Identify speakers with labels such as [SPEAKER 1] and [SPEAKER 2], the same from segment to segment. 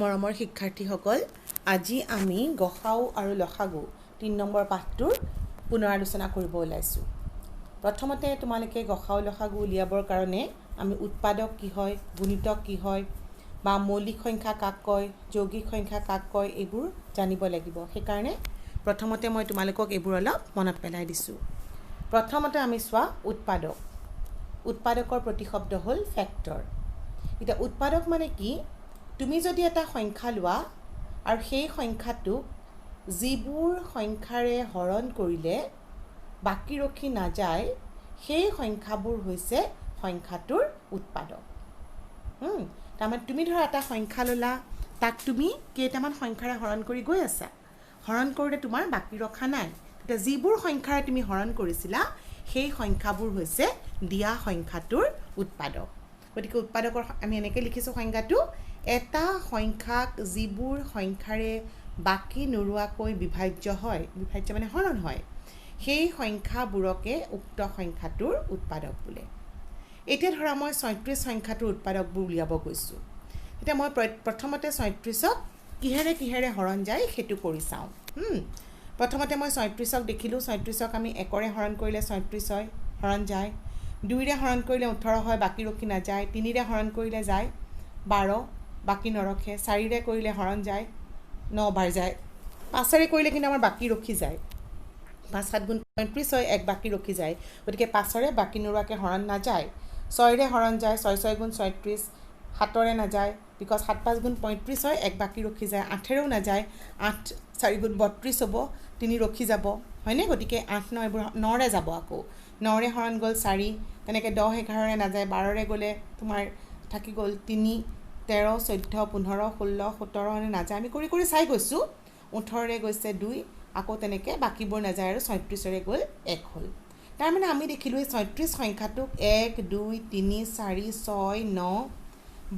[SPEAKER 1] মৰমৰ শিক্ষাৰ্থীসকল, আজি আমি গসাউ আৰু লসাগু ৩ নম্বৰ পাঠটোৰ পুনৰালোচনা কৰিব ওলাইছোঁ। প্ৰথমতে তোমালোকে গসাউ লসাগু উলিয়াবৰ কাৰণে আমি উৎপাদক কি হয়, গুণিতক কি হয় বা মৌলিক সংখ্যা কাক কয়, যৌগিক সংখ্যা কাক কয় এইবোৰ জানিব লাগিব। সেইকাৰণে প্ৰথমতে মই তোমালোকক এইবোৰ অলপ মনত পেলাই দিছোঁ। প্ৰথমতে আমি চোৱা উৎপাদক। উৎপাদকৰ প্ৰতিশব্দ হ'ল ফেক্টৰ। এতিয়া উৎপাদক মানে কি? তুমি যদি এটা সংখ্যা লোৱা আৰু সেই সংখ্যাটোক যিবোৰ সংখ্যাৰে হৰণ কৰিলে বাকী ৰখি নাযায়, সেই সংখ্যাবোৰ হৈছে সংখ্যাটোৰ উৎপাদক। তাৰমানে তুমি ধৰা এটা সংখ্যা ল'লা, তাক তুমি কেইটামান সংখ্যাৰে হৰণ কৰি গৈ আছা। হৰণ কৰোঁতে তোমাৰ বাকী ৰখা নাই। তেতিয়া যিবোৰ সংখ্যাৰে তুমি হৰণ কৰিছিলা, সেই সংখ্যাবোৰ হৈছে দিয়া সংখ্যাটোৰ উৎপাদক। গতিকে উৎপাদকৰ আমি এনেকৈ লিখিছোঁ সংজ্ঞাটো, এটা সংখ্যাক যিবোৰ সংখ্যাৰে বাকী নোৰোৱাকৈ বিভাজ্য হয়, বিভাজ্য মানে হৰণ হয়, সেই সংখ্যাবোৰকে উক্ত সংখ্যাটোৰ উৎপাদক বোলে। এতিয়া ধৰা মই ৩৬ সংখ্যাটোৰ উৎপাদকবোৰ উলিয়াব গৈছোঁ। এতিয়া মই প্ৰথমতে ৩৬ক কিহেৰে কিহেৰে হৰণ যায় সেইটো কৰি চাওঁ। প্ৰথমতে মই ৩৬ক দেখিলোঁ, ৩৬ক আমি ১ৰে হৰণ কৰিলে ৩৬ হয়, হৰণ যায়। ২ৰে হৰণ কৰিলে ১৮ হয়, বাকী ৰখি নাযায়। ৩ৰে হৰণ কৰিলে যায় ১২, বাকী নৰখে। ৪ৰে কৰিলে হৰণ যায় ৯ বাৰ যায়। ৫ৰে কৰিলে কিন্তু আমাৰ বাকী ৰখি যায়। ৫ ৭ গুণ ৩৫ হয়, ১ বাকী ৰখি যায়। গতিকে ৫ৰে বাকী নোৰোৱাকৈ হৰণ নাযায়। ৬ৰে হৰণ যায় ৬ ৬ গুণ ৩৬, ৭ৰে নাযায় বিকজ ৭ ৫ গুণ ৩৫ হয়, ১ বাকী ৰখি যায়। ৮ৰেও নাযায়, ৮ ৪ গুণ ৩২ হ'ব, ৩ ৰখি যাব, হয়নে? গতিকে ৮ ৯ এইবোৰ ৯ৰে যাব। আকৌ ৯ৰে হৰণ গ'ল ৪, তেনেকৈ ১০ ১১ৰে নাযায়। ১২ৰে গ'লে তোমাৰ থাকি গ'ল ৩, ১৩ ১৪ ১৫ ১৬ ১৭ নাযায়। আমি কৰি কৰি চাই গৈছোঁ। ১৮ৰে গৈছে ২, আকৌ তেনেকৈ বাকীবোৰ নাযায় আৰু ৩৬ৰে গ'ল ১ হ'ল। তাৰমানে আমি দেখিলোঁ এই ৩৬ সংখ্যাটোক ১ ২ ৩ ৪ ৬ ৯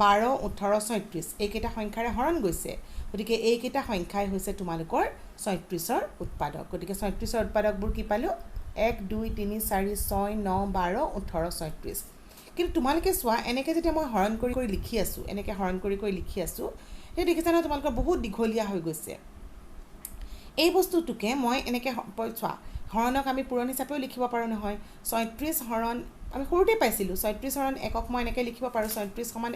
[SPEAKER 1] ১২ ১৮ ৩৬ এইকেইটা সংখ্যাৰে হৰণ গৈছে। গতিকে এইকেইটা সংখ্যাই হৈছে তোমালোকৰ ৩৬ৰ উৎপাদক। গতিকে ৩৬ৰ উৎপাদকবোৰ কি পালোঁ? ১ ২ ৩ ৪ ৬ ৯ ১২ ১৮ ৩৬। কিন্তু তোমালোকে চোৱা, এনেকৈ যেতিয়া মই হৰণ কৰি কৰি লিখি আছোঁ, এনেকৈ হৰণ কৰি কৰি লিখি আছোঁ, সেই দেখিছা নহয় তোমালোকৰ বহুত দীঘলীয়া হৈ গৈছে। এই বস্তুটোকে মই এনেকৈ চোৱা, হৰণক আমি পূৰণ হিচাপেও লিখিব পাৰোঁ নহয়। ৩৬ হৰণ আমি সৰুতে পাইছিলোঁ, ৩৬ হৰণ ১ক মই এনেকৈ লিখিব পাৰোঁ ৩৬ সমান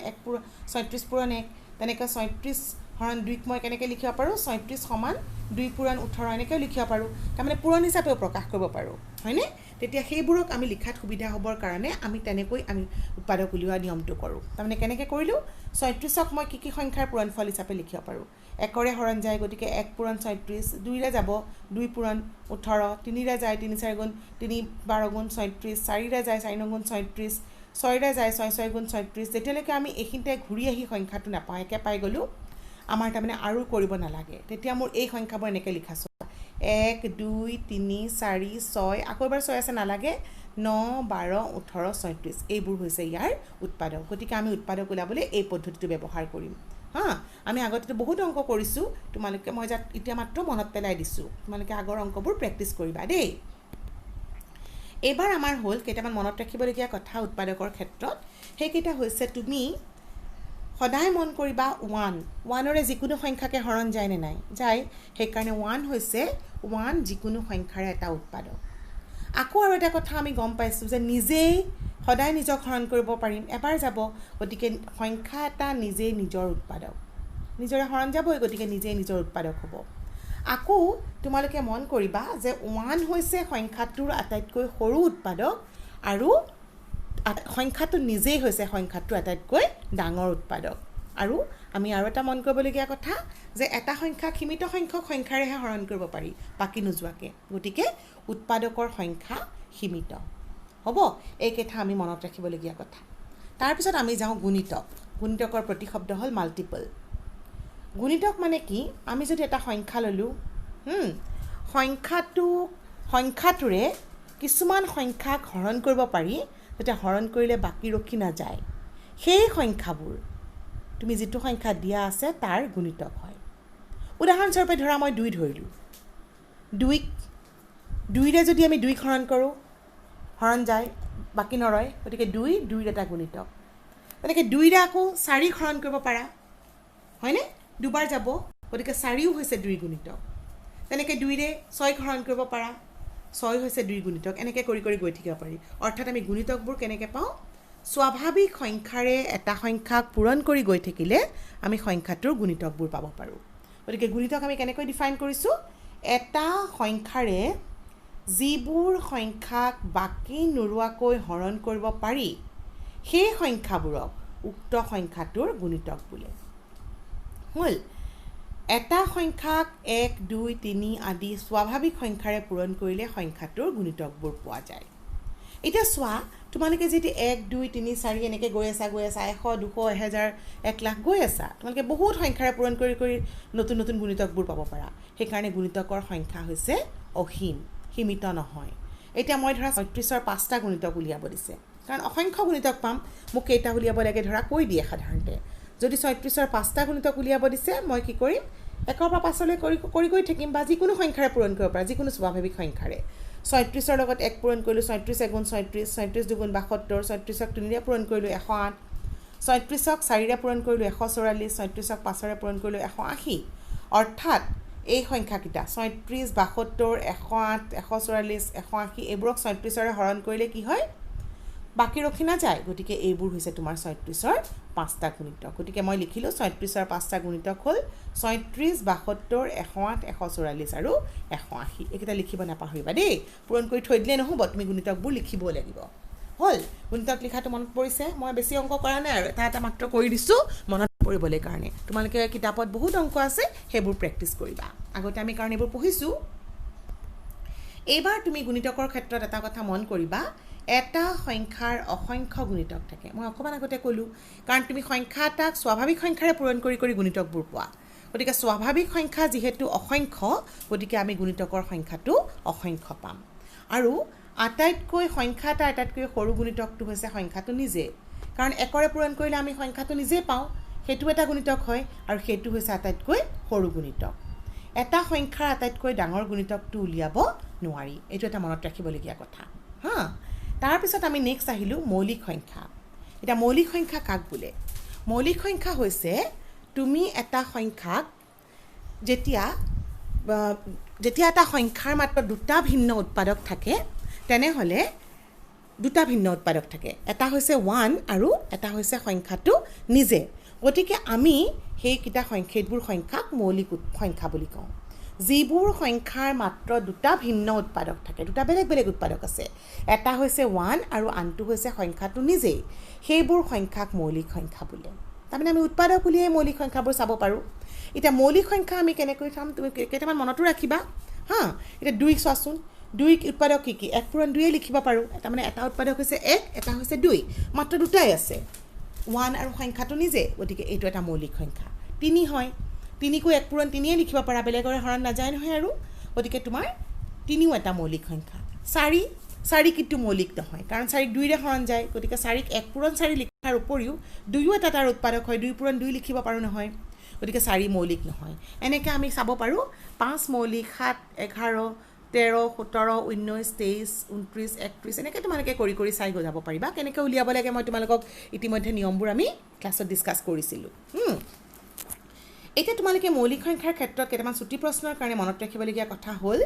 [SPEAKER 1] ৩৬ পূৰণ ১। তেনেকৈ ৩৬ হৰণ ২ক মই কেনেকৈ লিখিব পাৰোঁ ৩৬ সমান ২ পূৰণ ১৮ এনেকৈও লিখিব পাৰোঁ। তাৰমানে পূৰণ হিচাপেও প্ৰকাশ কৰিব পাৰোঁ, হয়নে? তেতিয়া সেইবোৰক আমি লিখাত সুবিধা হ'বৰ কাৰণে আমি তেনেকৈ আমি উৎপাদক উলিওৱা নিয়মটো কৰোঁ। তাৰমানে কেনেকৈ কৰিলোঁ? ৩৬ক মই কি কি সংখ্যাৰ পূৰণফল হিচাপে লিখিব পাৰোঁ? ১ৰে হৰণ যায়, গতিকে ১ পূৰণ ৩৬। ২ৰে যাব ২ পূৰণ ১৮। ৩ৰে যায় ৩ ৪ গুণ ৩ ১২ গুণ ৩৬। ৪ৰে যায় ৪ ৯ গুণ ৩৬। ৬ৰে যায় ৬ ৬ গুণ ৩৬। যেতিয়ালৈকে আমি এইখিনিতে ঘূৰি আহি সংখ্যাটো নাপাওঁ, একে পাই গ'লোঁ, আমাৰ তাৰমানে আৰু কৰিব নালাগে। তেতিয়া মোৰ এই সংখ্যাবোৰ এনেকৈ লিখা চোৱা, ১ ২ ৩ ৪ ৬, আকৌ এবাৰ ৬ আছে নালাগে, ৯ ১২ ১৮ ৩৬ এইবোৰ হৈছে ইয়াৰ উৎপাদক। গতিকে আমি উৎপাদক ওলাবলৈ এই পদ্ধতিটো ব্যৱহাৰ কৰিম। আমি আগতেতো বহুত অংক কৰিছোঁ, তোমালোকে মই এতিয়া মাত্ৰ মনত পেলাই দিছোঁ। তোমালোকে আগৰ অংকবোৰ প্ৰেক্টিছ কৰিবা দেই। এইবাৰ আমাৰ হ'ল কেইটামান মনত ৰাখিবলগীয়া কথা উৎপাদকৰ ক্ষেত্ৰত। সেইকেইটা হৈছে, তুমি সদায় মন কৰিবা 1ৰে যিকোনো সংখ্যাকে হৰণ যায় নে নাই? যায়। সেইকাৰণে 1 হৈছে 1 যিকোনো সংখ্যাৰে এটা উৎপাদক। আকৌ আৰু এটা কথা আমি গম পাইছোঁ যে নিজেই সদায় নিজক হৰণ কৰিব পাৰিম, এবাৰ যাব। গতিকে সংখ্যা এটা নিজেই নিজৰ উৎপাদক, নিজৰে হৰণ যাবই, গতিকে নিজেই নিজৰ উৎপাদক হ'ব। আকৌ তোমালোকে মন কৰিবা যে 1 হৈছে সংখ্যাটোৰ আটাইতকৈ সৰু উৎপাদক আৰু সংখ্যাটো নিজেই হৈছে সংখ্যাটোৰ আটাইতকৈ ডাঙৰ উৎপাদক। আৰু আমি আৰু এটা মন কৰিবলগীয়া কথা যে এটা সংখ্যা সীমিত সংখ্যক সংখ্যাৰেহে হৰণ কৰিব পাৰি, বাকী নোযোৱাকৈ। গতিকে উৎপাদকৰ সংখ্যা সীমিত হ'ব। এইকেইটা আমি মনত ৰাখিবলগীয়া কথা। তাৰপিছত আমি যাওঁ গুণিতক। গুণিতকৰ প্ৰতিশব্দ হ'ল মাল্টিপল। গুণিতক মানে কি? আমি যদি এটা সংখ্যা ল'লোঁ, সংখ্যাটোৰে কিছুমান সংখ্যাক হৰণ কৰিব পাৰি, যেতিয়া হৰণ কৰিলে বাকী ৰখি নাযায়, সেই সংখ্যাবোৰ তুমি যিটো সংখ্যা দিয়া আছে তাৰ গুণিতক হয়। উদাহৰণস্বৰূপে ধৰা মই ২ ধৰিলোঁ। ২ৰে যদি আমি ২ক হৰণ কৰোঁ, হৰণ যায়, বাকী নৰয়, গতিকে ২ৰ এটা গুণিতক। তেনেকৈ ২ৰে আকৌ ৪ক হৰণ কৰিব পাৰা, হয়নে? দুবাৰ যাব গতিকে 4ও হৈছে 2 গুণিতক তেনেকৈ 2ৰে 6 হৰণ কৰিব পাৰা 6 হৈছে 2 গুণিতক এনেকৈ কৰি কৰি গৈ থাকিব পাৰি অৰ্থাৎ আমি গুণিতকবোৰ কেনেকৈ পাওঁ স্বাভাৱিক সংখ্যাৰে এটা সংখ্যাক পূৰণ কৰি গৈ থাকিলে আমি সংখ্যাটোৰ গুণিতকবোৰ পাব পাৰোঁ গতিকে গুণিতক আমি কেনেকৈ ডিফাইন কৰিছোঁ এটা সংখ্যাৰে যিবোৰ সংখ্যাক বাকী নোৰোৱাকৈ হৰণ কৰিব পাৰি সেই সংখ্যাবোৰক উক্ত সংখ্যাটোৰ গুণিতক বোলে হ'ল এটা সংখ্যাক 1 2 3 আদি স্বাভাৱিক সংখ্যাৰে পূৰণ কৰিলে সংখ্যাটোৰ গুণিতকবোৰ পোৱা যায় এতিয়া চোৱা তোমালোকে যদি 1 2 3 4 এনেকৈ গৈ আছা 100 200 1000 1 লাখ গৈ আছা তোমালোকে বহুত সংখ্যাৰে পূৰণ কৰি কৰি নতুন নতুন গুণিতকবোৰ পাব পাৰা সেইকাৰণে গুণিতকৰ সংখ্যা হৈছে অসীম সীমিত নহয় এতিয়া মই ধৰা 36ৰ 5টা গুণিতক উলিয়াব দিছে কাৰণ অসংখ্য গুণিতক পাম মোক কেইটা উলিয়াব লাগে ধৰা কৈ দিয়ে সাধাৰণতে যদি 36ৰ 5টা গুণিতক উলিয়াব দিছে মই কি কৰিম 1ৰ পৰা 5লৈ কৰি গৈ থাকিম বা যিকোনো সংখ্যাৰে পূৰণ কৰিব পাৰা যিকোনো স্বাভাৱিক সংখ্যাৰে 36ৰ লগত 1 পূৰণ কৰিলোঁ 36 গুণ 36 36 দুগুণ 72 36ক 3ৰে পূৰণ কৰিলোঁ 108 36ক 4ৰে পূৰণ কৰিলোঁ 144 36ক 5ৰে পূৰণ কৰিলোঁ 180 অৰ্থাৎ এই সংখ্যাকেইটা 36 72 108 144 180 এইবোৰক 36ৰে হৰণ কৰিলে কি হয় বাকী ৰখি নাযায় গতিকে এইবোৰ হৈছে তোমাৰ 36ৰ 5টা গুণিতক গতিকে মই লিখিলোঁ 36ৰ 5টা গুণিতক হ'ল 36 72 108 144 আৰু 180 এইকেইটা লিখিব নাপাহৰিবা দেই পূৰণ কৰি থৈ দিলে নহ'ব তুমি গুণিতকবোৰ লিখিব লাগিব হ'ল গুণিতক লিখাটো মনত পৰিছে মই বেছি অংক কৰা নাই আৰু এটা মাত্ৰ কৰি দিছোঁ মনত পৰিবলৈ কাৰণে তোমালোকে কিতাপত বহুত অংক আছে সেইবোৰ প্ৰেক্টিছ কৰিবা আগতে আমি কাৰণ এইবোৰ পঢ়িছোঁ এইবাৰ তুমি গুণিতকৰ ক্ষেত্ৰত এটা কথা মন কৰিবা এটা সংখ্যাৰ অসংখ্য গুণিতক থাকে মই অকমান আগতে ক'লোঁ কাৰণ তুমি সংখ্যা এটাক স্বাভাৱিক সংখ্যাৰে পূৰণ কৰি কৰি গুণিতকবোৰ পোৱা গতিকে স্বাভাৱিক সংখ্যা যিহেতু অসংখ্য গতিকে আমি গুণিতকৰ সংখ্যাটো অসংখ্য পাম আৰু আটাইতকৈ সংখ্যা এটা আটাইতকৈ সৰু গুণিতকটো হৈছে সংখ্যাটো নিজে কাৰণ 1ৰে পূৰণ কৰিলে আমি সংখ্যাটো নিজে পাওঁ সেইটো এটা গুণিতক হয় আৰু সেইটো হৈছে আটাইতকৈ সৰু গুণিতক এটা সংখ্যাৰ আটাইতকৈ ডাঙৰ গুণিতকটো উলিয়াব নোৱাৰি এইটো এটা মনত ৰাখিবলগীয়া কথা হা তাৰপিছত আমি নেক্সট আহিলোঁ মৌলিক সংখ্যা এটা মৌলিক সংখ্যা কাক বোলে মৌলিক সংখ্যা হৈছে তুমি এটা সংখ্যাক যেতিয়া এটা সংখ্যাৰ মাত্ৰ দুটা ভিন্ন উৎপাদক থাকে তেনেহ'লে দুটা ভিন্ন উৎপাদক থাকে এটা হৈছে 1 আৰু এটা হৈছে সংখ্যাটো নিজে গতিকে আমি সেইবোৰ সংখ্যাক মৌলিক সংখ্যা বুলি কওঁ যিবোৰ সংখ্যাৰ মাত্ৰ দুটা ভিন্ন উৎপাদক থাকে দুটা বেলেগ বেলেগ উৎপাদক আছে এটা হৈছে 1 আৰু আনটো হৈছে সংখ্যাটো নিজেই সেইবোৰ সংখ্যাক মৌলিক সংখ্যা বোলে তাৰমানে আমি উৎপাদক বুলিয়ে মৌলিক সংখ্যাবোৰ চাব পাৰোঁ এতিয়া মৌলিক সংখ্যা আমি কেনেকৈ চাম তুমি কেইটামান মনতো ৰাখিবা হা এতিয়া 2 চোৱাচোন 2 উৎপাদক কি 1 পূৰণ 2 লিখিব পাৰোঁ তাৰমানে এটা উৎপাদক হৈছে 1 এটা হৈছে 2 মাত্ৰ দুটাই আছে 1 আৰু সংখ্যাটো নিজে গতিকে এইটো এটা মৌলিক সংখ্যা 3 হয় 3কো 1 পূৰণ 3 লিখিব পাৰা বেলেগৰে হৰণ নাযায় নহয় আৰু গতিকে তোমাৰ 3ও এটা মৌলিক সংখ্যা 4 কিন্তু মৌলিক নহয় কাৰণ 4ক 2ৰে হৰণ যায় গতিকে 4ক 1 পূৰণ 4 লিখাৰ উপৰিও 2ও এটা তাৰ উৎপাদক হয় 2 পূৰণ 2 লিখিব পাৰোঁ নহয় গতিকে 4 মৌলিক নহয় এনেকৈ আমি চাব পাৰোঁ 5 মৌলিক 7 11 13 17 19 23 29 31 এনেকৈ তোমালোকে কৰি কৰি চাই গৈ যাব পাৰিবা কেনেকৈ উলিয়াব লাগে মই তোমালোকক ইতিমধ্যে নিয়মবোৰ আমি ক্লাছত ডিছকাছ কৰিছিলোঁ এতিয়া তোমালোকে মৌলিক সংখ্যাৰ ক্ষেত্ৰত কেইটামান চুটি প্ৰশ্নৰ কাৰণে মনত ৰাখিবলগীয়া কথা হ'ল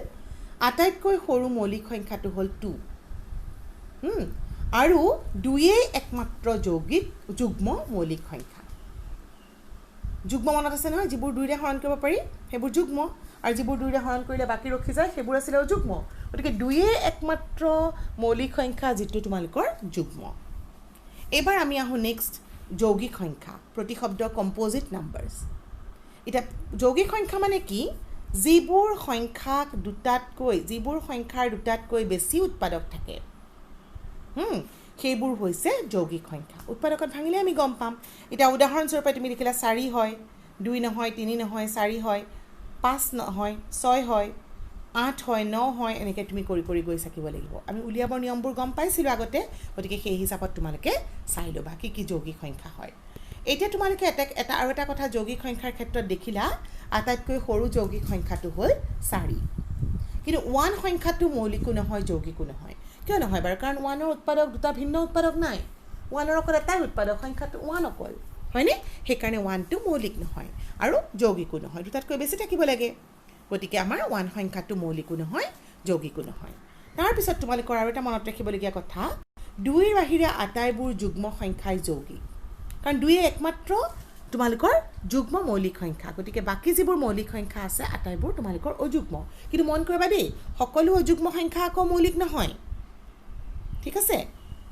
[SPEAKER 1] আটাইতকৈ সৰু মৌলিক সংখ্যাটো হ'ল 2 আৰু 2য়ে একমাত্ৰ যুগ্ম মৌলিক সংখ্যা যুগ্ম মনত আছে নহয় যিবোৰ 2ৰে হৰণ কৰিব পাৰি সেইবোৰ যুগ্ম আৰু যিবোৰ 2ৰে হৰণ কৰিলে বাকী ৰখি যায় সেইবোৰ আছিলে যুগ্ম গতিকে 2য়ে একমাত্ৰ মৌলিক সংখ্যা যিটো তোমালোকৰ যুগ্ম এবাৰ আমি আহোঁ নেক্সট যৌগিক সংখ্যা প্ৰতিশব্দ কম্প'জিট নাম্বাৰছ এটা যৌগিক সংখ্যা মানে কি যিবোৰ সংখ্যাৰ দুটাতকৈ বেছি উৎপাদক থাকে সেইবোৰ হৈছে যৌগিক সংখ্যা উৎপাদকত ভাঙিলে আমি গম পাম এতিয়া উদাহৰণস্বৰূপে তুমি দেখিলা 4 হয় 2 নহয় 3 নহয় 4 হয় 5 নহয় 6 হয় 8 হয় 9 হয় এনেকৈ তুমি কৰি কৰি গৈ থাকিব লাগিব আমি উলিয়াবৰ নিয়মবোৰ গম পাইছিলোঁ আগতে গতিকে সেই হিচাপত তোমালোকে চাই ল'বা কি যৌগিক সংখ্যা হয় এতিয়া তোমালোকে এটা কথা যৌগিক সংখ্যাৰ ক্ষেত্ৰত দেখিলা আটাইতকৈ সৰু যৌগিক সংখ্যাটো হ'ল 4 কিন্তু 1 সংখ্যাটো মৌলিকো নহয় যৌগিকো নহয় কিয় নহয় বাৰু কাৰণ 1ৰ উৎপাদক দুটা ভিন্ন উৎপাদক নাই 1ৰ অকল এটাই উৎপাদক সংখ্যাটো 1 অকল হয়নে সেইকাৰণে 1টো মৌলিক নহয় আৰু যৌগিকো নহয় দুটাতকৈ বেছি থাকিব লাগে গতিকে আমাৰ 1 সংখ্যাটো মৌলিকো নহয় যৌগিকো নহয় তাৰপিছত তোমালোকৰ আৰু এটা মনত ৰাখিবলগীয়া কথা 2ৰ বাহিৰে আটাইবোৰ যুগ্ম সংখ্যাই যৌগিক কাৰণ 2 একমাত্ৰ তোমালোকৰ যুগ্ম মৌলিক সংখ্যা গতিকে বাকি যিবোৰ মৌলিক সংখ্যা আছে আটাইবোৰ তোমালোকৰ অযুগ্ম কিন্তু মন কৰিবা দেই সকলো অযুগ্ম সংখ্যা আকৌ মৌলিক নহয় ঠিক আছে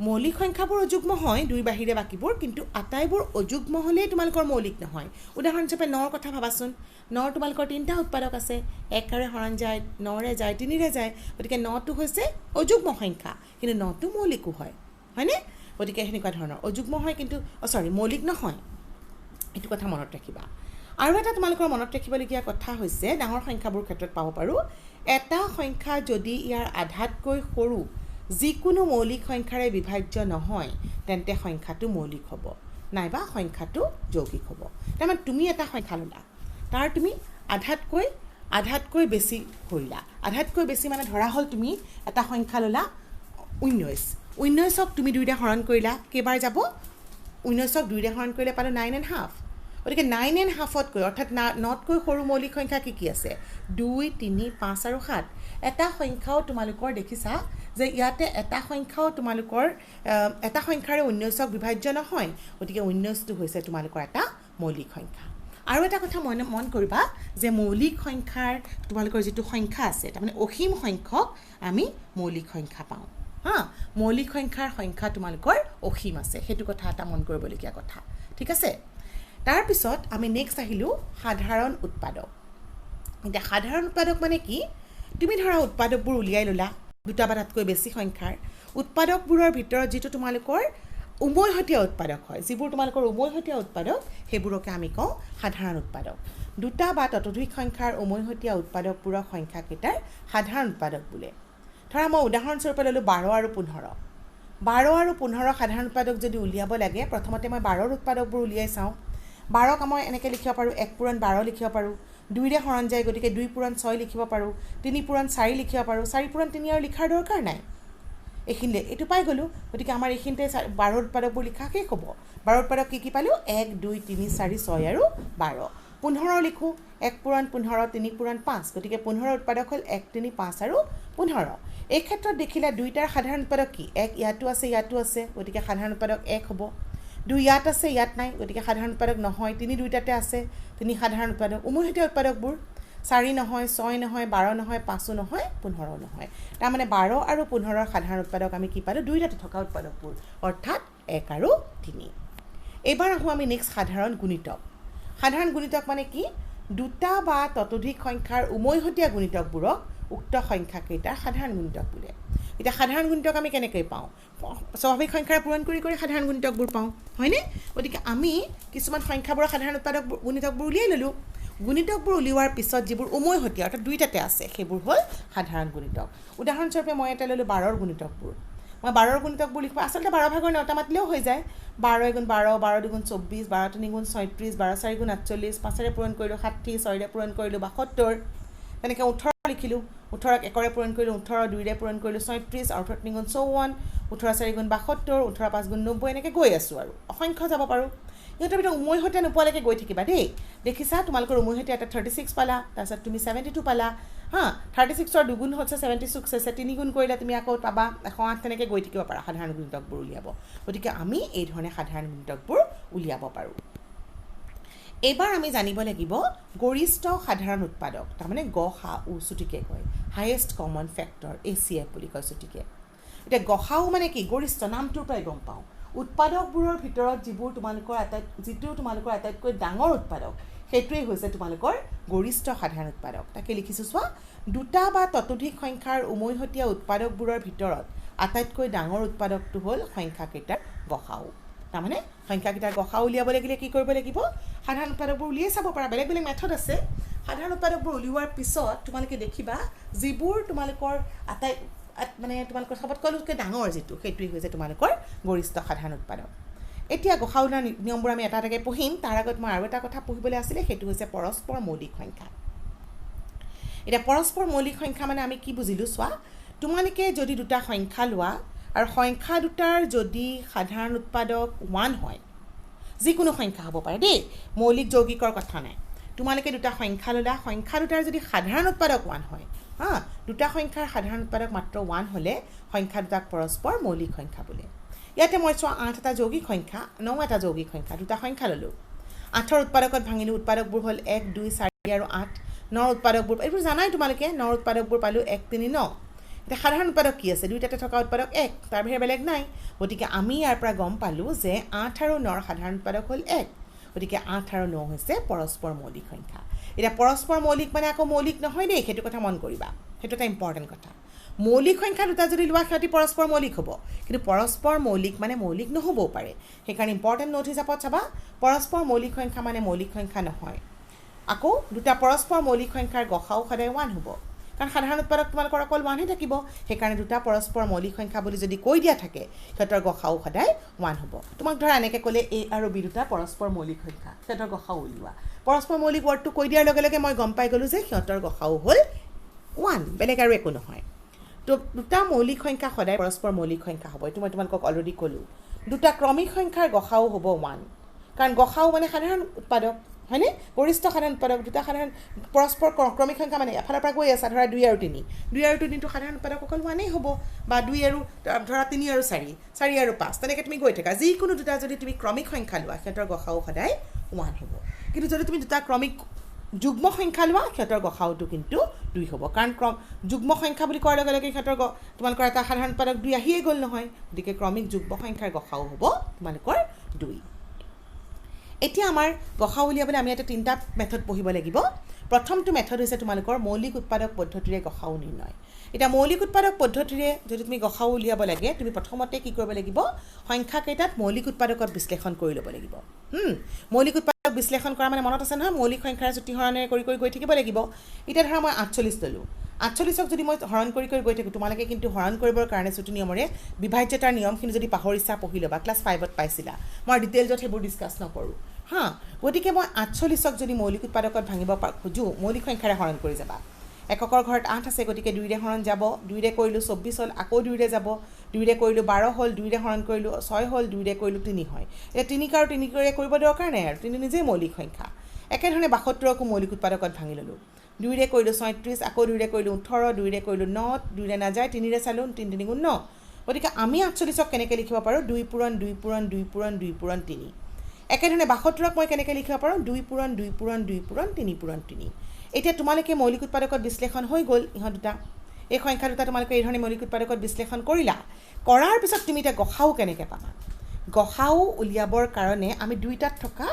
[SPEAKER 1] মৌলিক সংখ্যাবোৰ অযুগ্ম হয় 2ৰ বাহিৰে বাকিবোৰ কিন্তু আটাইবোৰ অযুগ্ম হলে তোমালোকৰ মৌলিক নহয় উদাহৰণ হিচাপে 9ৰ কথা ভাবাচোন 9 তোমালোকৰ 3টা উৎপাদক আছে 1ৰে হৰণ যায় 9ৰে যায় 3ৰে যায় গতিকে 9টো হৈছে অযুগ্ম সংখ্যা কিন্তু 9টো মৌলিকো হয় হয়নে গতিকে এনেকুৱা ধৰণৰ অযুগ্ম হয় কিন্তু মৌলিক নহয় এইটো কথা মনত ৰাখিবা আৰু এটা তোমালোকৰ মনত ৰাখিবলগীয়া কথা হৈছে ডাঙৰ সংখ্যাবোৰ ক্ষেত্ৰত পাব পাৰো এটা সংখ্যা যদি ইয়াৰ আধাতকৈ সৰু যিকোনো মৌলিক সংখ্যাৰে বিভাজ্য নহয় তেন্তে সংখ্যাটো মৌলিক হ'ব নাইবা সংখ্যাটো যৌগিক হ'ব তাৰমানে তুমি এটা সংখ্যা ললা তাৰ তুমি আধাতকৈ বেছি কৰিলা আধাতকৈ বেছি মানে ধৰা হ'ল তুমি এটা সংখ্যা ললা 19ক তুমি 2ৰে হৰণ কৰিলা কেইবাৰ যাব 19ক 2ৰে হৰণ কৰিলে পালো 9.5 গতিকে 9.5তকৈ অৰ্থাৎ 9তকৈ সৰু মৌলিক সংখ্যা কি আছে 2 3 5 আৰু 7 এটা সংখ্যাও তোমালোকৰ দেখিছা যে ইয়াতে এটা সংখ্যাও তোমালোকৰ এটা সংখ্যাৰে 19ক বিভাজ্য নহয় গতিকে 19টো হৈছে তোমালোকৰ এটা মৌলিক সংখ্যা আৰু এটা কথা মন কৰিবা যে মৌলিক সংখ্যাৰ তোমালোকৰ যেটো সংখ্যা আছে তাৰমানে অসীম সংখ্যক আমি মৌলিক সংখ্যা পাওঁ মৌলিক সংখ্যাৰ সংখ্যা তোমালোকৰ অসীম আছে সেইটো কথা এটা মন কৰিবলগীয়া কথা ঠিক আছে তাৰ পিছত আমি নেক্সট আহিলো সাধাৰণ উৎপাদক এটা সাধাৰণ উৎপাদক মানে কি তুমি ধৰা উৎপাদকবোৰ উলিয়াই ললা দুটা বা তাতকৈ বেছি সংখ্যাৰ উৎপাদকবোৰৰ ভিতৰত যেটো তোমালোকৰ উমৈহতীয়া উৎপাদক হয় যিবোৰ তোমালোকৰ উমৈহতীয়া উৎপাদক সেইবোৰকে আমি কওঁ সাধাৰণ উৎপাদক দুটা বা ততোধিক সংখ্যাৰ উমৈহতীয়া উৎপাদকবোৰৰ সংখ্যা কেইটাৰ সাধাৰণ উৎপাদক বোলে ধৰা মই উদাহৰণস্বৰূপে ললো 12 আৰু 15 সাধাৰণ উৎপাদক যদি উলিয়াব লাগে প্ৰথমতে মই 12ৰ উৎপাদকবোৰ উলিয়াই চাওঁ 12ক মই এনেকৈ লিখিব পাৰোঁ 1 পূৰণ 12 লিখিব পাৰোঁ 2ৰে হৰণ যায় গতিকে 2 পূৰণ 6 লিখিব পাৰোঁ 3 পূৰণ 4 লিখিব পাৰোঁ 4 পূৰণ 3 আৰু লিখাৰ দৰকাৰ নাই এইখিনিলে এইটো পাই গলো গতিকে আমাৰ এইখিনিতে 12ৰ উৎপাদকবোৰ লিখা শেষ হ'ব 12ৰ উৎপাদক কি পালো 1 2 3 4 6 আৰু 12 15 লিখো 1 পূৰণ 15 3 পূৰণ 5 গতিকে 15ৰ উৎপাদক হ'ল 1 3 5 আৰু 15 এই ক্ষেত্ৰত দেখিলা দুইটাৰ সাধাৰণ উৎপাদক কি 1 ইয়াতো আছে গতিকে সাধাৰণ উৎপাদক 1 হ'ব 2 ইয়াত আছে ইয়াত নাই গতিকে সাধাৰণ উৎপাদক নহয় 3 দুইটাতে আছে 3 সাধাৰণ উৎপাদক উমৈহতীয়া উৎপাদকবোৰ 4 নহয় 6 নহয় 12 নহয় 5 নহয় 15 নহয় তাৰ মানে 12 আৰু 15ৰ সাধাৰণ উৎপাদক আমি কি পালো দুইটাতে থকা উৎপাদকবোৰ অৰ্থাৎ 1 আৰু 3 এবাৰ আহো আমি নেক্সট সাধাৰণ গুণিতক মানে কি দুটা বা ততোধিক সংখ্যাৰ উমৈহতীয়া গুণিতকবোৰক উক্ত সংখ্যা কেইটাৰ সাধাৰণ গুণিতক বোলে এটা সাধাৰণ গুণিতক আমি কেনেকৈ পাওঁ স্বাভাৱিক সংখ্যাৰ পূৰণ কৰি সাধাৰণ গুণিতকবোৰ পাওঁ হয়নে গতিকে আমি কিছুমান সংখ্যাবোৰৰ সাধাৰণ উৎপাদক গুণিতকবোৰ উলিয়াই ললো গুণিতকবোৰ উলিওৱাৰ পিছত যিবোৰ উমৈহতীয়া অৰ্থাৎ দুইটাতে আছে সেইবোৰ হ'ল সাধাৰণ গুণিতক উদাহৰণস্বৰূপে মই এটা ললো 12ৰ গুণিতকবোৰ মই 12ৰ গুণিতকবোৰ লিখিব আচলতে 12 ভাগৰ 9টা মাতিলেও হৈ যায় 12 × 12 12 2 × 24 12 3 × 36 12 4 × 48 5ৰে পূৰণ কৰিলো 60 6ৰে পূৰণ কৰিলো 72 তেনেকৈ 18 লিখিলো 18ক 1ৰে পূৰণ কৰিলো 18 2ৰে পূৰণ কৰিলো 36 18 3 × 54 18 4 × 72 18 5 × 90 এনেকৈ গৈ আছো আৰু অসংখ্য যাব পাৰো ইহঁতৰ ভিতৰত উমৈহতীয়া নোপোৱালৈকে গৈ থাকিবা দেই দেখিছা তোমালোকৰ উমৈহতীয়া এটা 36 পালা তাৰপিছত তুমি 72 পালা 36ৰ দুগুণ হৈছে 76 হৈছে 3 গুণ কৰিলে তুমি আকৌ পাবা 108 তেনেকৈ গৈ থাকিব পাৰা সাধাৰণ গুণিতকবোৰ উলিয়াব গতিকে আমি এই ধৰণে সাধাৰণ গুণিতকবোৰ উলিয়াব পাৰোঁ এবাৰ আমি জানিব লাগিব গৰিষ্ঠ সাধাৰণ উৎপাদক তাৰমানে গসাউ চুটিকে কয় হাইয়েষ্ট কমন ফেক্টৰ ACF বুলি কয় চুটিকে এতিয়া গসাউ মানে কি গৰিষ্ঠ নামটোৰ পৰাই গম পাওঁ উৎপাদকবোৰৰ ভিতৰত যিটো তোমালোকৰ আটাইতকৈ ডাঙৰ উৎপাদক সেইটোৱেই হৈছে তোমালোকৰ গৰিষ্ঠ সাধাৰণ উৎপাদক তাকে লিখিছো চোৱা দুটা বা ততোধিক সংখ্যাৰ উমৈহতীয়া উৎপাদকবোৰৰ ভিতৰত আটাইতকৈ ডাঙৰ উৎপাদকটো হ'ল সংখ্যাকেইটাৰ গসাউ তাৰমানে সংখ্যাকেইটাৰ গসাউ উলিয়াব লাগিলে কি কৰিব লাগিব সাধাৰণ উৎপাদকবোৰ উলিয়াই চাব পাৰা বেলেগ মেথড আছে সাধাৰণ উৎপাদকবোৰ উলিওৱাৰ পিছত তোমালোকে দেখিবা যিবোৰ তোমালোকৰ মানে তোমালোকৰ সবতকৈ ডাঙৰ যেটো সেইটোই হৈছে তোমালোকৰ গৰিষ্ঠ সাধাৰণ উৎপাদক এতিয়া গসাউৰ নিয়মবোৰ আমি এটা এটাকৈ পঢ়িম তাৰ আগত মই আৰু এটা কথা পঢ়িবলৈ আছিল সেইটো হৈছে পৰস্পৰ মৌলিক সংখ্যা এটা পৰস্পৰ মৌলিক সংখ্যা মানে আমি কি বুজিলো চোৱা তোমালোকে যদি দুটা সংখ্যা লোৱা আৰু সংখ্যা দুটাৰ যদি সাধাৰণ উৎপাদক 1 হয় যিকোনো সংখ্যা হ'ব পাৰে দেই, মৌলিক যৌগিকৰ কথা নাই। তোমালোকে দুটা সংখ্যা ল'লা, সংখ্যা দুটাৰ যদি সাধাৰণ উৎপাদক 1 হয়, দুটা সংখ্যাৰ সাধাৰণ উৎপাদক মাত্ৰ 1 হ'লে সংখ্যা দুটাক পৰস্পৰ মৌলিক সংখ্যা বোলে। ইয়াতে মই চোৱা 8 এটা যৌগিক সংখ্যা, 9 এটা যৌগিক সংখ্যা, দুটা সংখ্যা ল'লোঁ। 8ৰ উৎপাদকত ভাঙিলোঁ, উৎপাদকবোৰ হ'ল 1, 2, 4 আৰু 8। 9ৰ উৎপাদকবোৰ এইবোৰ জানাই তোমালোকে, 9ৰ উৎপাদকবোৰ পালোঁ 1, 3, 9। এতিয়া সাধাৰণ উৎপাদক কি আছে? দুইটাতে থকা উৎপাদক 1, তাৰ বাহিৰে বেলেগ নাই। গতিকে আমি ইয়াৰ পৰা গম পালোঁ যে 8 আৰু 9ৰ সাধাৰণ উৎপাদক হ'ল 1। গতিকে 8 আৰু 9 হৈছে পৰস্পৰ মৌলিক সংখ্যা। এতিয়া পৰস্পৰ মৌলিক মানে আকৌ মৌলিক নহয় দেই, সেইটো কথা মন কৰিবা, সেইটো এটা ইম্পৰ্টেণ্ট কথা। মৌলিক সংখ্যা দুটা যদি লোৱা সিহঁতি পৰস্পৰ মৌলিক হ'ব, কিন্তু পৰস্পৰ মৌলিক মানে মৌলিক নহ'বও পাৰে। সেইকাৰণে ইম্পৰ্টেণ্ট নোট হিচাপত চাবা, পৰস্পৰ মৌলিক সংখ্যা মানে মৌলিক সংখ্যা নহয়। আকৌ দুটা পৰস্পৰ মৌলিক সংখ্যাৰ গসাও সদায় 1 হ'ব, কাৰণ সাধাৰণ উৎপাদক তোমালোকৰ অকল 1হে থাকিব। সেইকাৰণে দুটা পৰস্পৰ মৌলিক সংখ্যা বুলি যদি কৈ দিয়া থাকে, সিহঁতৰ গসাও সদায় 1 হ'ব। তোমাক ধৰা এনেকৈ ক'লে A আৰু B দুটা পৰস্পৰ মৌলিক সংখ্যা, সিহঁতৰ গসাও উলিওৱা। পৰস্পৰ মৌলিক ৱৰ্ডটো কৈ দিয়াৰ লগে লগে মই গম পাই গ'লোঁ যে সিহঁতৰ গসাও হ'ল 1, বেলেগ আৰু একো নহয়। তো দুটা মৌলিক সংখ্যা সদায় পৰস্পৰ মৌলিক সংখ্যা হ'ব, এইটো মই তোমালোকক অলৰেডি ক'লোঁ। দুটা ক্ৰমিক সংখ্যাৰ গসাও হ'ব 1, কাৰণ গসাও মানে সাধাৰণ উৎপাদক, হয়নে? গৰিষ্ঠ সাধাৰণ উৎপাদক, দুটা সাধাৰণ পৰস্পৰ ক্ৰমিক সংখ্যা মানে এফালৰ পৰা গৈ আছা, ধৰা 2 আৰু 3, 2 আৰু 3টো সাধাৰণ উৎপাদক অকল 1ই হ'ব, বা 2 আৰু ধৰা 3 আৰু 4, 4 আৰু 5, তেনেকৈ তুমি গৈ থাকা। যিকোনো দুটা যদি তুমি ক্ৰমিক সংখ্যা লোৱা, সিহঁতৰ গসাও সদায় 1 হ'ব। কিন্তু যদি তুমি দুটা ক্ৰমিক যুগ্ম সংখ্যা লোৱা, সিহঁতৰ গসাওটো কিন্তু 2 হ'ব, কাৰণ যুগ্ম সংখ্যা বুলি কোৱাৰ লগে লগে সিহঁতৰ তোমালোকৰ এটা সাধাৰণ উৎপাদক 2 আহিয়ে গ'ল নহয়। গতিকে ক্ৰমিক যুগ্ম সংখ্যাৰ গসাও হ'ব তোমালোকৰ 2। এতিয়া আমাৰ গসাও উলিয়াবলৈ আমি ইয়াতে 3টা মেথড পঢ়িব লাগিব। প্ৰথমটো মেথড হৈছে তোমালোকৰ মৌলিক উৎপাদক পদ্ধতিৰে গসাও নিৰ্ণয়। এতিয়া মৌলিক উৎপাদক পদ্ধতিৰে যদি তুমি গসাও উলিয়াব লাগে, তুমি প্ৰথমতে কি কৰিব লাগিব? সংখ্যাকেইটাত মৌলিক উৎপাদকত বিশ্লেষণ কৰি ল'ব লাগিব। মৌলিক উৎপাদক বিশ্লেষণ কৰা মানে মনত আছে নহয়, মৌলিক সংখ্যাৰ জুতি হৰণেৰে কৰি কৰি গৈ থাকিব লাগিব। এতিয়া ধৰা মই 48 ল'লোঁ, 48ক যদি মই হৰণ কৰি কৰি গৈ থাকোঁ, তোমালোকে কিন্তু হৰণ কৰিবৰ কাৰণে চুটি নিয়মৰে বিভাজ্যতাৰ নিয়মখিনি যদি পাহৰিছা পঢ়ি ল'বা, ক্লাছ 5ত পাইছিলা। মই ডিটেইলছত সেইবোৰ ডিছকাছ নকৰোঁ। গতিকে মই 48ক যদি মৌলিক উৎপাদকত ভাঙিব খোজোঁ, মৌলিক সংখ্যাৰে হৰণ কৰি যাবা। এককৰ ঘৰত 8 আছে, গতিকে 2ৰে হৰণ যাব, 2ৰে কৰিলোঁ 24 হ'ল, আকৌ 2ৰে যাব, 2ৰে কৰিলোঁ 12 হ'ল, 2ৰে হৰণ কৰিলোঁ 6 হ'ল, 2ৰে কৰিলোঁ 3 হয়। এতিয়া 3 আৰু 3ৰে কৰিব দৰকাৰ নাই আৰু, 3 নিজেই মৌলিক সংখ্যা। একেধৰণে 72কো মৌলিক উৎপাদকত ভাঙি ল'লোঁ, 2ৰে কৰিলোঁ 36, আকৌ 2ৰে কৰিলোঁ 18, 2ৰে কৰিলোঁ 9, 2ৰে নাযায়, 3ৰে চালোঁ, 3 3 গুণ 9। গতিকে আমি 48ক কেনেকৈ লিখিব পাৰোঁ? 2 পূৰণ 2 পূৰণ 2 পূৰণ 2 পূৰণ 3। একেধৰণে 72ক মই কেনেকৈ লিখিব পাৰোঁ? 2 পূৰণ 2 পূৰণ 2 পূৰণ 3 পূৰণ 3। এতিয়া তোমালোকে মৌলিক উৎপাদকত বিশ্লেষণ হৈ গ'ল, ইহঁত দুটা, এই সংখ্যা দুটা তোমালোকে এই ধৰণে মৌলিক উৎপাদকত বিশ্লেষণ কৰিলা। কৰাৰ পিছত তুমি এতিয়া গসাও কেনেকৈ পাবা? গসাও উলিয়াবৰ কাৰণে আমি দুইটাত থকা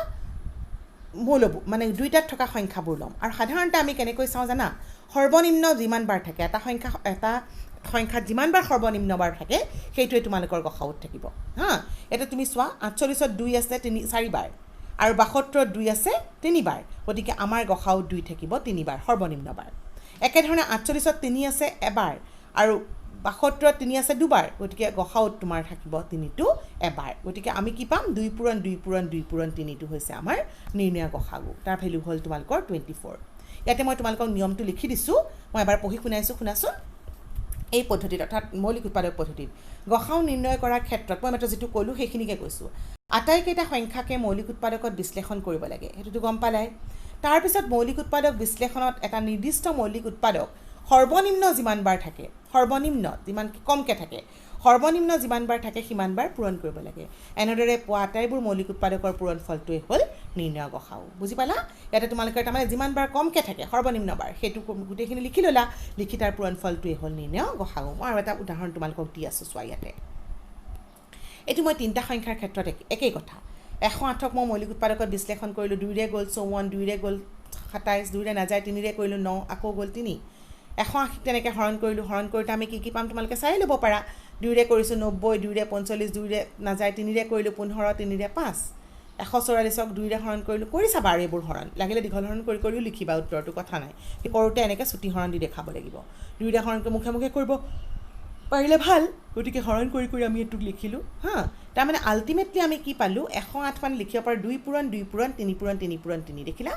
[SPEAKER 1] মানে দুইটাত থকা সংখ্যাবোৰ ল'ম। আৰু সাধাৰণতে আমি কেনেকৈ চাওঁ জানা? সৰ্বনিম্ন যিমান বাৰ থাকে, এটা সংখ্যাত যিমান বাৰ সৰ্বনিম্ন বাৰ থাকে, সেইটোৱে তোমালোকৰ গসাওত থাকিব। এতিয়া তুমি চোৱা, 48ত 2 আছে 4 বাৰ, আৰু 72ত 2 আছে 3 বাৰ। গতিকে আমাৰ গসাওত 2 থাকিব 3 বাৰ, সৰ্বনিম্ন বাৰ। একেধৰণে 48ত 3 আছে এবাৰ, আৰু 72ত 3 আছে 2 বাৰ। গতিকে গসাওত তোমাৰ থাকিব 3টো এবাৰ। গতিকে আমি কি পাম? 2 পূৰণ 2 পূৰণ 2 পূৰণ 3টো হৈছে আমাৰ নিৰ্ণয় গসাগু। তাৰ ভেলু হ'ল তোমালোকৰ 24। ইয়াতে মই তোমালোকক নিয়মটো লিখি দিছোঁ, মই এবাৰ পঢ়ি শুনাইছোঁ, শুনাচোন। এই পদ্ধতিত, অৰ্থাৎ মৌলিক উৎপাদক পদ্ধতিত গসাও নিৰ্ণয় কৰাৰ ক্ষেত্ৰত মই মাত্ৰ যিটো ক'লোঁ সেইখিনিকে কৈছোঁ। আটাইকেইটা সংখ্যাকে মৌলিক উৎপাদকত বিশ্লেষণ কৰিব লাগে, সেইটোতো গম পালাই। তাৰপিছত মৌলিক উৎপাদক বিশ্লেষণত এটা নিৰ্দিষ্ট মৌলিক উৎপাদক সৰ্বনিম্ন যিমান বাৰ থাকে, সৰ্বনিম্ন যিমান কমকৈ থাকে, সৰ্বনিম্ন যিমান বাৰ থাকে সিমান বাৰ পূৰণ কৰিব লাগে। এনেদৰে পোৱা আটাইবোৰ মৌলিক উৎপাদকৰ পূৰণ ফলটোৱে হ'ল নিৰ্ণয় গসাও। বুজি পালা? ইয়াতে তোমালোকে তাৰমানে যিমান বাৰ কমকৈ থাকে সৰ্বনিম্ন বাৰ, সেইটো গোটেইখিনি লিখি ল'লা, লিখি তাৰ পূৰণ ফলটোৱে হ'ল নিৰ্ণয় গসাও। মই আৰু এটা উদাহৰণ তোমালোকক দি আছোঁ, চোৱা ইয়াতে। এইটো মই 3টা সংখ্যাৰ ক্ষেত্ৰত একেই কথা। 108ক মই মৌলিক উৎপাদকত বিশ্লেষণ কৰিলোঁ, 2ৰে গ'ল 54, 2ৰে গ'ল 27, 2ৰে নাযায়, 3ৰে কৰিলোঁ 9, আকৌ গ'ল 3। 180ক তেনেকৈ হৰণ কৰিলোঁ, হৰণ কৰোঁতে আমি কি কি পাম তোমালোকে চাই ল'ব পাৰা। 2ৰে কৰিছোঁ 90, 2ৰে 45, 2ৰে নাযায়, 3ৰে কৰিলোঁ 15, 3ৰে 5। 144ক 2ৰে হৰণ কৰিলোঁ, কৰি চাবা আৰু এইবোৰ হৰণ, লাগিলে দীঘল হৰণ কৰি কৰিও লিখিবা, উত্তৰটো কথা নাই। কৰোঁতে এনেকৈ চুটি হৰণ দি দেখাব লাগিব। 2ৰে হৰণ কৰি মুখে মুখে কৰিব পাৰিলে ভাল, গতিকে হৰণ কৰি কৰি আমি এইটোক লিখিলোঁ। তাৰমানে আল্টিমেটলি আমি কি পালোঁ? 108 মানে লিখিব পাৰোঁ 2 পূৰণ 2 পূৰণ 3 পূৰণ 3 পূৰণ 3, দেখিলা?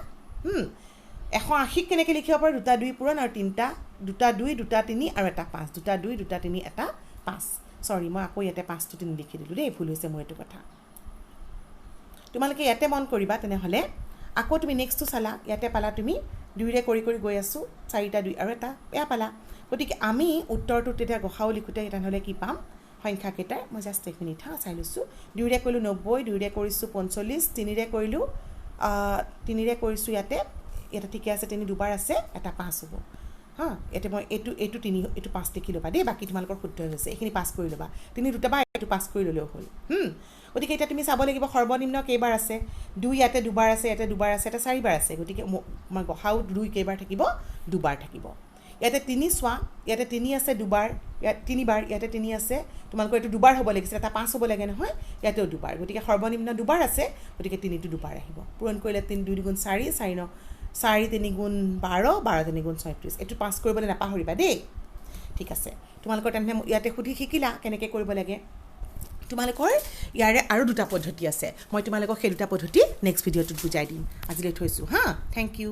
[SPEAKER 1] 180ক কেনেকৈ লিখিব পাৰোঁ? 2টা 2 পূৰণ আৰু 3টা, 2টা 2, 2টা 3 আৰু এটা 5, 2টা 2, 2টা 3, এটা 5। চৰি, মই আকৌ ইয়াতে 5টো 3 লিখি দিলোঁ দেই, ভুল হৈছে মোৰ এইটো কথা। তোমালোকে ইয়াতে মন কৰিবা তেনেহ'লে আকৌ তুমি নেক্সটটো চালা ইয়াতে পালা তুমি 2ৰে কৰি গৈ আছোঁ 4টা 2 আৰু এটা এয়া পালা গতিকে আমি উত্তৰটো তেতিয়া গসাও লিখোঁতে তেনেহ'লে কি পাম সংখ্যাকেইটাৰ মই জাষ্ট এক মিনিট চাই লৈছোঁ 2ৰে কৰিলোঁ 90 2ৰে কৰিছোঁ 45 3ৰে কৰিলোঁ 3ৰে কৰিছোঁ ইয়াতে ঠিকে আছে 3 দুবাৰ আছে এটা 5 হ'ব হা এতে মই এইটো 3 এইটো 5 লিখি ল'বা দেই বাকী তোমালোকৰ শুদ্ধ হৈছে এইখিনি পাছ কৰি ল'বা 3 দুটা বা এইটো পাছ কৰি ল'লেও হ'ল গতিকে এতিয়া তুমি চাব লাগিব সৰ্বনিম্ন কেইবাৰ আছে 2 ইয়াতে দুবাৰ আছে ইয়াতে দুবাৰ আছে এটা 4বাৰ আছে গতিকে মই গসাও 2 কেইবাৰ থাকিব দুবাৰ থাকিব ইয়াতে 3 চোৱা ইয়াতে 3 আছে দুবাৰ ইয়াত 3বাৰ ইয়াতে 3 আছে তোমালোকৰ এইটো দুবাৰ হ'ব লাগিছিল এটা 5 হ'ব লাগে নহয় ইয়াতেও দুবাৰ গতিকে সৰ্বনিম্ন দুবাৰ আছে গতিকে 3টো দুবাৰ আহিব পূৰণ কৰিলে 3 2 গুণ 4 4 9 4 3 গুণ 12 12 3 গুণ 36 এইটো পাছ কৰিবলৈ নাপাহৰিবা দেই ঠিক আছে তোমালোকৰ তেনে ইয়াতে সুধি শিকিলা কেনেকৈ কৰিব লাগে তোমালোকৰ ইয়াৰে আৰু দুটা পদ্ধতি আছে মই তোমালোকক সেই দুটা পদ্ধতি নেক্সট ভিডিঅ'টোত বুজাই দিম আজিলৈ থৈছোঁ হা থেংক ইউ